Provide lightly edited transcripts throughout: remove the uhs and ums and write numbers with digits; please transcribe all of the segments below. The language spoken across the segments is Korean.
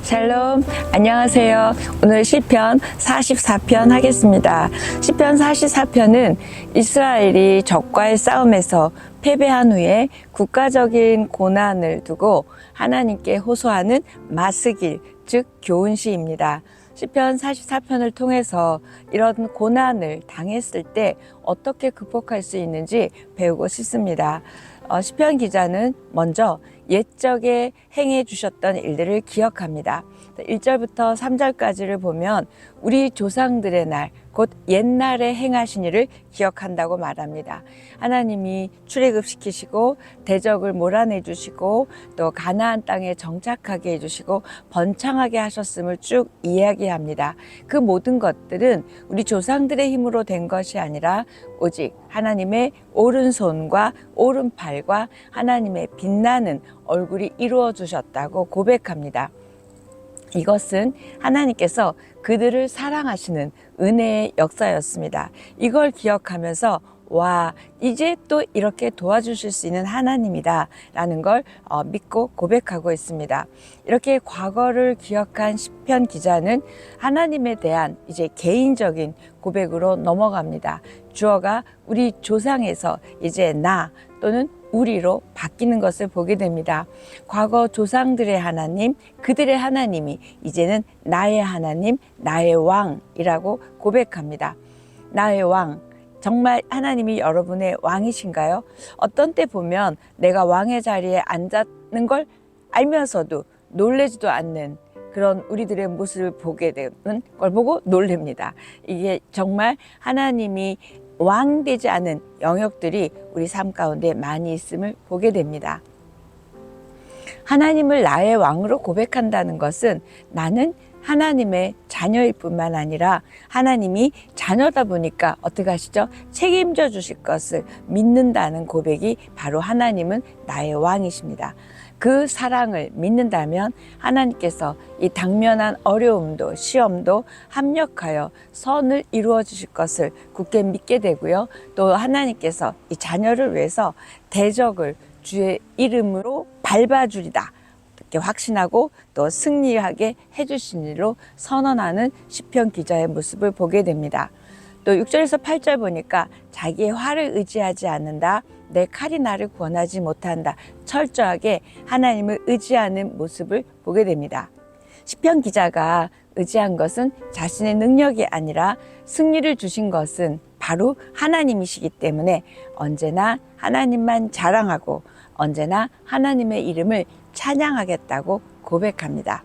샬롬, 안녕하세요. 오늘 시편 44편 하겠습니다. 시편 44편은 이스라엘이 적과의 싸움에서 패배한 후에 국가적인 고난을 두고 하나님께 호소하는 마스길, 즉 교훈시입니다. 시편 44편을 통해서 이런 고난을 당했을 때 어떻게 극복할 수 있는지 배우고 싶습니다. 시편 기자는 먼저 옛적에 행해 주셨던 일들을 기억합니다. 1절부터 3절까지를 보면 우리 조상들의 날, 곧 옛날에 행하신 일을 기억한다고 말합니다. 하나님이 출애굽시키시고 대적을 몰아내 주시고 또 가나안 땅에 정착하게 해주시고 번창하게 하셨음을 쭉 이야기합니다. 그 모든 것들은 우리 조상들의 힘으로 된 것이 아니라 오직 하나님의 오른손과 오른팔과 하나님의 빛나는 얼굴이 이루어 주셨다고 고백합니다. 이것은 하나님께서 그들을 사랑하시는 은혜의 역사였습니다. 이걸 기억하면서 와, 이제 또 이렇게 도와주실 수 있는 하나님이다 라는 걸 믿고 고백하고 있습니다. 이렇게 과거를 기억한 시편 기자는 하나님에 대한 이제 개인적인 고백으로 넘어갑니다. 주어가 우리 조상에서 이제 나 또는 우리로 바뀌는 것을 보게 됩니다. 과거 조상들의 하나님, 그들의 하나님이 이제는 나의 하나님, 나의 왕이라고 고백합니다. 나의 왕, 정말 하나님이 여러분의 왕이신가요? 어떤 때 보면 내가 왕의 자리에 앉았는 걸 알면서도 놀라지도 않는 그런 우리들의 모습을 보게 되는 걸 보고 놀랍니다. 이게 정말 하나님이 왕 되지 않은 영역들이 우리 삶 가운데 많이 있음을 보게 됩니다. 하나님을 나의 왕으로 고백한다는 것은 나는 하나님의 자녀일 뿐만 아니라 하나님이 자녀다 보니까 어떻게 하시죠? 책임져 주실 것을 믿는다는 고백이 바로 하나님은 나의 왕이십니다. 그 사랑을 믿는다면 하나님께서 이 당면한 어려움도 시험도 합력하여 선을 이루어 주실 것을 굳게 믿게 되고요. 또 하나님께서 이 자녀를 위해서 대적을 주의 이름으로 밟아주리다 이렇게 확신하고 또 승리하게 해주신 일로 선언하는 시편 기자의 모습을 보게 됩니다. 또 6절에서 8절 보니까 자기의 활을 의지하지 않는다. 내 칼이 나를 구원하지 못한다. 철저하게 하나님을 의지하는 모습을 보게 됩니다. 시편 기자가 의지한 것은 자신의 능력이 아니라 승리를 주신 것은 바로 하나님이시기 때문에 언제나 하나님만 자랑하고 언제나 하나님의 이름을 찬양하겠다고 고백합니다.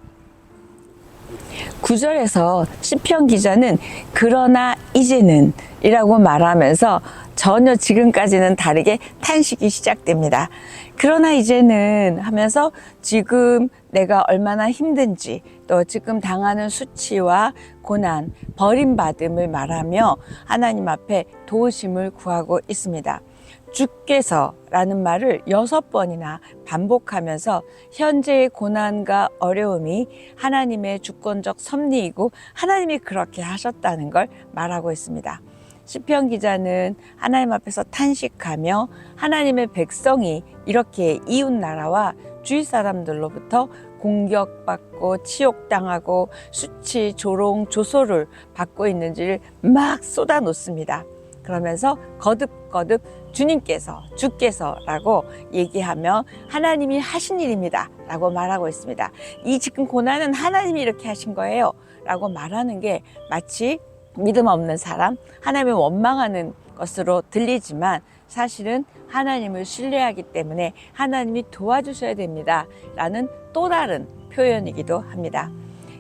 9절에서 시편 기자는 그러나 이제는 이라고 말하면서 전혀 지금까지는 다르게 탄식이 시작됩니다. 그러나 이제는 하면서 지금 내가 얼마나 힘든지 또 지금 당하는 수치와 고난, 버림받음을 말하며 하나님 앞에 도우심을 구하고 있습니다. 주께서라는 말을 6번이나 반복하면서 현재의 고난과 어려움이 하나님의 주권적 섭리이고 하나님이 그렇게 하셨다는 걸 말하고 있습니다. 시편 기자는 하나님 앞에서 탄식하며 하나님의 백성이 이렇게 이웃 나라와 주위 사람들로부터 공격받고 치욕당하고 수치, 조롱, 조소를 받고 있는지를 막 쏟아놓습니다. 그러면서 거듭거듭 주께서라고 얘기하며 하나님이 하신 일입니다 라고 말하고 있습니다. 이 지금 고난은 하나님이 이렇게 하신 거예요 라고 말하는 게 마치 믿음 없는 사람, 하나님을 원망하는 것으로 들리지만 사실은 하나님을 신뢰하기 때문에 하나님이 도와주셔야 됩니다 라는 또 다른 표현이기도 합니다.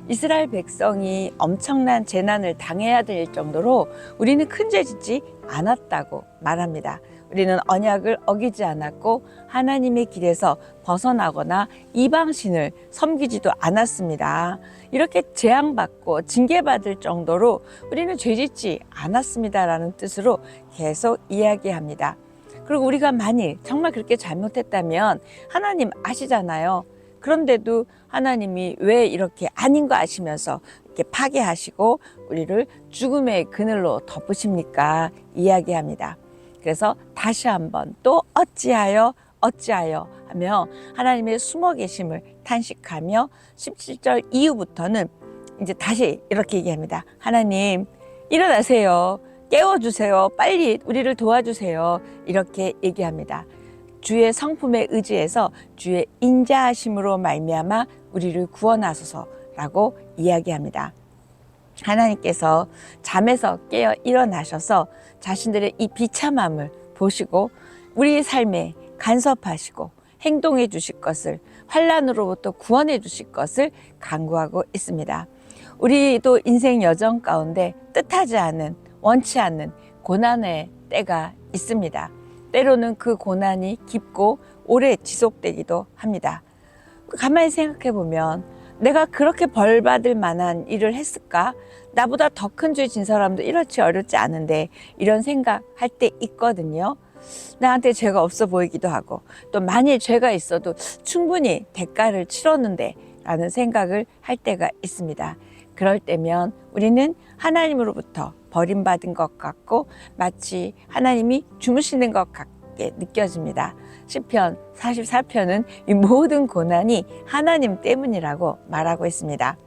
이스라엘 백성이 엄청난 재난을 당해야 될 정도로 우리는 큰 죄 짓지 않았다고 말합니다. 우리는 언약을 어기지 않았고 하나님의 길에서 벗어나거나 이방신을 섬기지도 않았습니다. 이렇게 재앙받고 징계받을 정도로 우리는 죄짓지 않았습니다라는 뜻으로 계속 이야기합니다. 그리고 우리가 만일 정말 그렇게 잘못했다면 하나님 아시잖아요. 그런데도 하나님이 왜 이렇게 아닌 거 아시면서 이렇게 파괴하시고 우리를 죽음의 그늘로 덮으십니까? 이야기합니다. 그래서 다시 한번 또 어찌하여 하며 하나님의 숨어 계심을 탄식하며 17절 이후부터는 이제 다시 이렇게 얘기합니다. 하나님 일어나세요. 깨워주세요. 빨리 우리를 도와주세요. 이렇게 얘기합니다. 주의 성품에 의지해서 주의 인자하심으로 말미암아 우리를 구원하소서라고 이야기합니다. 하나님께서 잠에서 깨어 일어나셔서 자신들의 이 비참함을 보시고 우리의 삶에 간섭하시고 행동해 주실 것을, 환난으로부터 구원해 주실 것을 간구하고 있습니다. 우리도 인생 여정 가운데 뜻하지 않은, 원치 않는 고난의 때가 있습니다. 때로는 그 고난이 깊고 오래 지속되기도 합니다. 가만히 생각해 보면 내가 그렇게 벌 받을 만한 일을 했을까? 나보다 더 큰 죄 진 사람도 이렇지 어렵지 않은데, 이런 생각할 때 있거든요. 나한테 죄가 없어 보이기도 하고, 또 만일 죄가 있어도 충분히 대가를 치렀는데 라는 생각을 할 때가 있습니다. 그럴 때면 우리는 하나님으로부터 버림받은 것 같고 마치 하나님이 주무시는 것 같게 느껴집니다. 시편 44편은 이 모든 고난이 하나님 때문이라고 말하고 있습니다.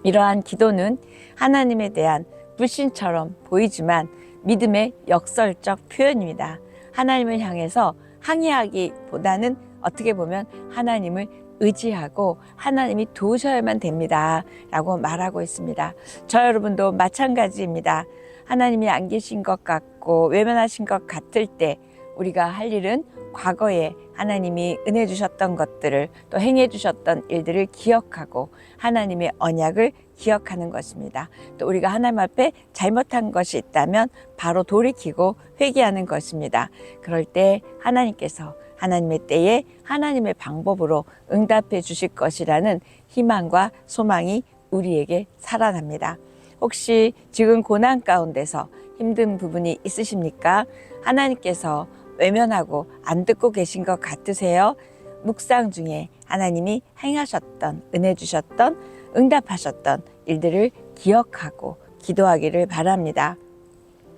이러한 기도는 하나님에 대한 불신처럼 보이지만 믿음의 역설적 표현입니다. 하나님을 향해서 항의하기보다는 어떻게 보면 하나님을 의지하고 하나님이 도우셔야만 됩니다 라고 말하고 있습니다. 저 여러분도 마찬가지입니다. 하나님이 안 계신 것 같고 외면하신 것 같을 때 우리가 할 일은 과거에 하나님이 은혜 주셨던 것들을, 또 행해 주셨던 일들을 기억하고 하나님의 언약을 기억하는 것입니다. 또 우리가 하나님 앞에 잘못한 것이 있다면 바로 돌이키고 회개하는 것입니다. 그럴 때 하나님께서 하나님의 때에 하나님의 방법으로 응답해 주실 것이라는 희망과 소망이 우리에게 살아납니다. 혹시 지금 고난 가운데서 힘든 부분이 있으십니까? 하나님께서 외면하고 안 듣고 계신 것 같으세요? 묵상 중에 하나님이 행하셨던, 은혜 주셨던, 응답하셨던 일들을 기억하고 기도하기를 바랍니다.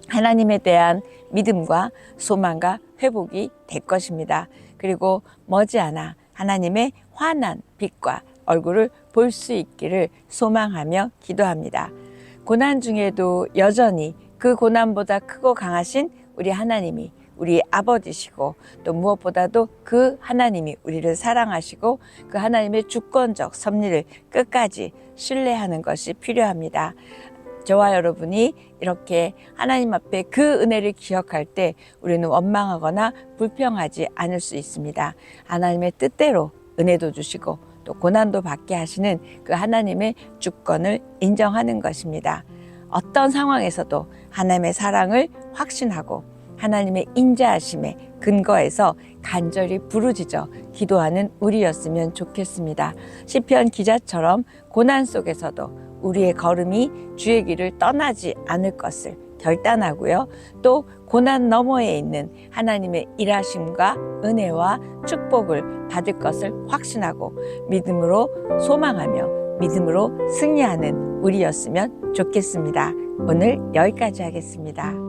하나님에 대한 믿음과 소망과 회복이 될 것입니다. 그리고 머지않아 하나님의 환한 빛과 얼굴을 볼 수 있기를 소망하며 기도합니다. 고난 중에도 여전히 그 고난보다 크고 강하신 우리 하나님이 우리 아버지시고, 또 무엇보다도 그 하나님이 우리를 사랑하시고 그 하나님의 주권적 섭리를 끝까지 신뢰하는 것이 필요합니다. 저와 여러분이 이렇게 하나님 앞에 그 은혜를 기억할 때 우리는 원망하거나 불평하지 않을 수 있습니다. 하나님의 뜻대로 은혜도 주시고 또 고난도 받게 하시는 그 하나님의 주권을 인정하는 것입니다. 어떤 상황에서도 하나님의 사랑을 확신하고 하나님의 인자하심에 근거해서 간절히 부르짖어 기도하는 우리였으면 좋겠습니다. 시편 기자처럼 고난 속에서도 우리의 걸음이 주의 길을 떠나지 않을 것을 결단하고요. 또 고난 너머에 있는 하나님의 일하심과 은혜와 축복을 받을 것을 확신하고 믿음으로 소망하며 믿음으로 승리하는 우리였으면 좋겠습니다. 오늘 여기까지 하겠습니다.